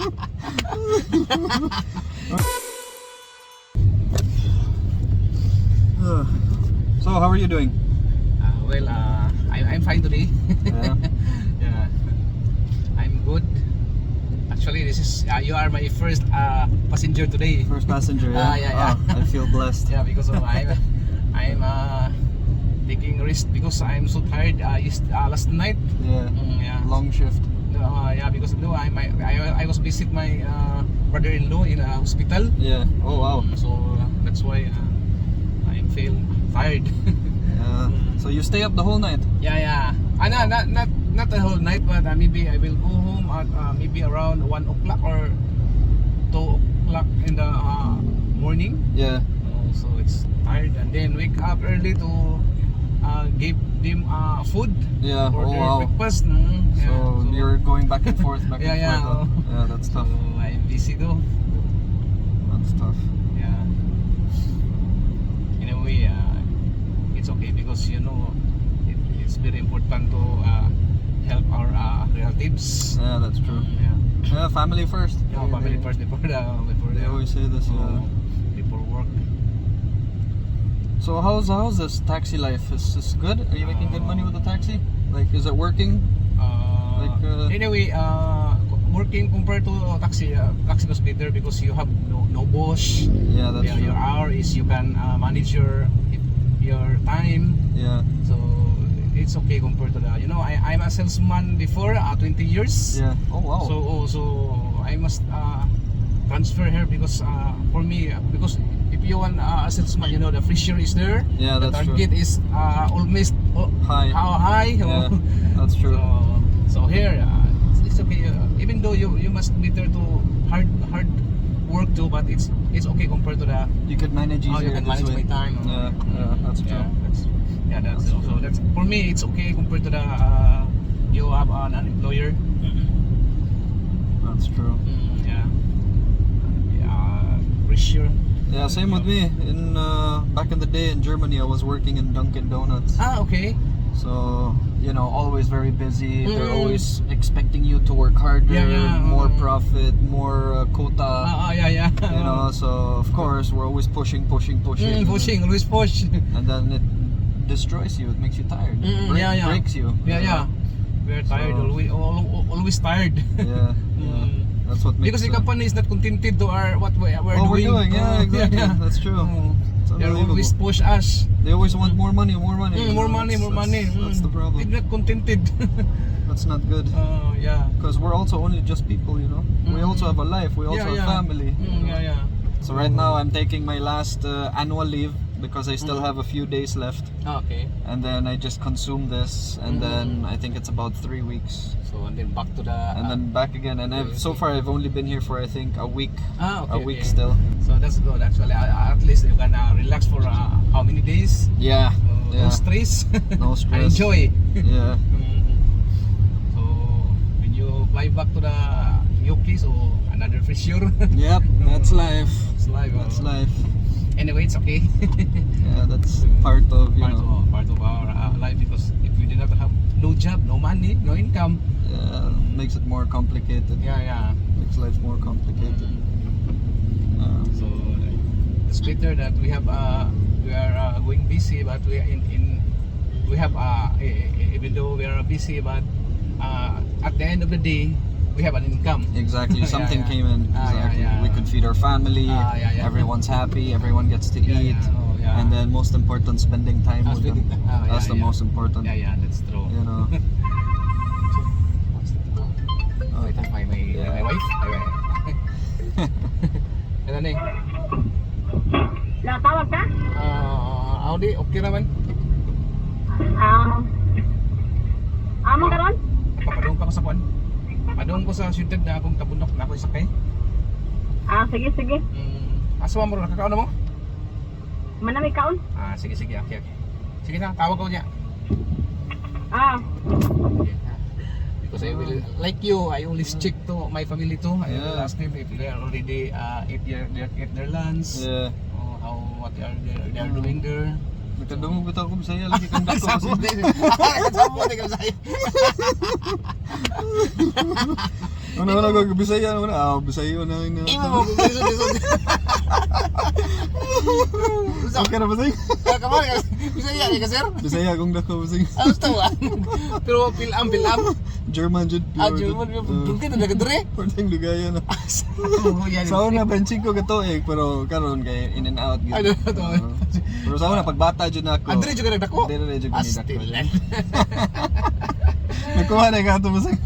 So how are you doing? Well, I'm fine today. Yeah. Yeah, I'm good. Actually, this is you are my first passenger today. First passenger, yeah? Yeah. I feel blessed. Yeah, because I'm taking rest because I'm so tired. Last night. Yeah. Yeah. Long shift. Yeah, because no, I was visit my brother-in-law in a hospital. Yeah. Oh wow. So that's why I feel tired. Yeah. So you stay up the whole night? Yeah. Not the whole night, but maybe I will go home at maybe around 1 o'clock or 2 o'clock in the morning. Yeah. So it's tired, and then wake up early to give them food Yeah. for Oh their wow. breakfast. So you're going back and forth, back and Yeah. forth. Yeah, that's So tough. I'm busy though. That's tough. Yeah. In a way, it's okay because it's very important to help our relatives. Yeah, that's true. Yeah. Yeah, family first. Yeah, family first before They always say this. Yeah. before work. So how's this taxi life? Is this good? Are you making good money with the taxi? Like, is it working? Anyway, working compared to taxi was better because you have no boss. Yeah, that's true. Your hour is you can manage your time. Yeah. So it's okay compared to the I'm a salesman before 20 years. Yeah. Oh wow. So I must transfer here because for me because if you want a salesman, the pressure is there. Yeah, The that's true. target is almost High. high. Yeah, that's true. So here it's okay. Even though you must be there to hard work too, but it's okay compared to the You could manage easier. you can this manage way. my time. Yeah, that's true. That's also that's for me it's okay compared to the you have an employer. That's true. Yeah, pressure. Yeah, same with me. In back in the day in Germany, I was working in Dunkin' Donuts. Okay. So always very busy. They're always expecting you to work harder, more profit, more quota. Yeah. So of course we're always pushing. Always push. And then it destroys you. It makes you tired. Breaks you. Yeah. We're tired. So- Always tired. Yeah. That's what makes. Because the company is not contented to what we're doing. Yeah, exactly. Yeah. That's true. It's They unbelievable. always push us. They always want more money. More money. That's the problem. They're not contented. That's not good. Yeah. Because we're also only just people, We also have a life. We also have family. Yeah. So right now I'm taking my last annual leave because I still have a few days left. Okay. And then I just consume this, and then I think it's about 3 weeks. So and then back to the. And then back again. And so far I've only been here for I think a week. Okay. A week still. So that's good actually. At least you can relax for how many days? Yeah. No stress. No stress. And enjoy. Yeah. So when you fly back to the UK, so another pressure. Yep. That's life. It's life. That's life. Anyway, it's okay. Yeah, that's part of part of our life because if we did not have no job, no money, no income. Yeah, makes it more complicated. Yeah. Makes life more complicated. So it's better that we are going busy, but we have even though we are busy, but at the end of the day we have an income. Exactly, something came in. Exactly. Yeah. We could feed our family. Yeah. Everyone's happy. Everyone gets to eat. And then most important, spending time with them. That's the most important. Yeah, that's true. Wait, my wife. Ano ni? Natawag ka? Audi, okay naman. Amo karon? Papadong pa ko sa kuan. Padong ko sa syudad na akong tabunok na ako isakay. Sige. Aswa mo ron, nakakaon na mo? Manami kaon? Sige, okay. Sige na, tawag ko niya. Because I will, like you, I always check to my family too. I will ask them if they are already eat their lunch. Yeah. What they are doing there. Magkadamo bitaw ko Bisaya lagi kang dako kasi. Kasama din Bisaya. Una ko Bisaya na. Bisaya na ina. Imo mo lisod. Okay na Bisaya. Kamar ka. Bisaya ni ka sir. Bisaya kung dako Bisaya. Ano tawa? Pero pilam. German jud. German dugay na dagadre. Porteng dugaya na. Sa una benching ko katuig pero karon kay in and out gid. Ano to? Pero sa una pagbata jud nako. Andre jud ka nagdako. Dire jud ni dako. Astilan. Nakuha na ka to Bisaya.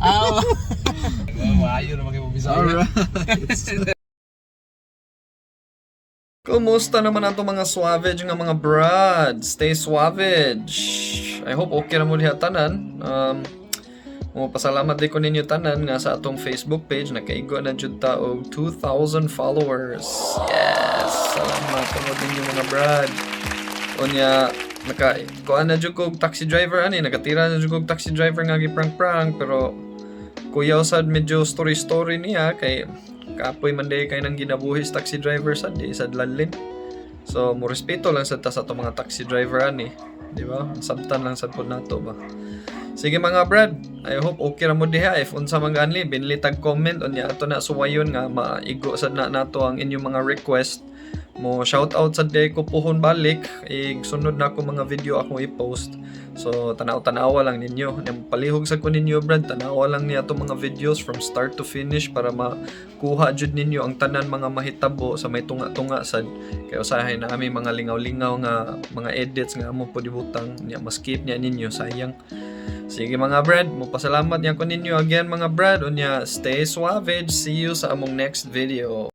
Maayo na maging Bisaya. Alright. Kumusta naman ato mga SUAVAGE nga mga brad? Stay SUAVAGE. I hope okay na mo diha tanan. Pasalamat din ko ninyo tanan nga sa atong Facebook page nakaigo na jud ta og 2,000 followers. Yes! Salamat mo ninyo mga brad. Unya kuan na jud kog taxi driver ani nakatira na jud kog taxi driver nga gi-prank pero kuya usad medyo story niya kay kapoy man day kay nang ginabuhis taxi driver sad di sad lalin. So mo respeto lang sad ta sa atong mga taxi driver ani, di ba? Sabtan lang sad pud nato ba. Sige mga brad, I hope okay ra mo diha if unsa man ganli binlitag comment unya ato na suwayon nga maigo sad na nato ang inyong mga request. Mo shout out sa day ko puhon balik sunod na ako mga video ako i-post. So tanaw-tanawa lang ninyo. Palihog sa ko ninyo brad, tanawa lang niya itong mga videos from start to finish para makuha jud ninyo ang tanan mga mahitabo sa may tunga-tunga sad. Kaya usahay na aming mga lingaw-lingaw nga mga edits nga amo po dibutang niya ma-skip niya ninyo sayang. Sige mga brad, mo pasalamat niya ko ninyo again mga brad. Unya stay SUAVAGE. See you sa among next video.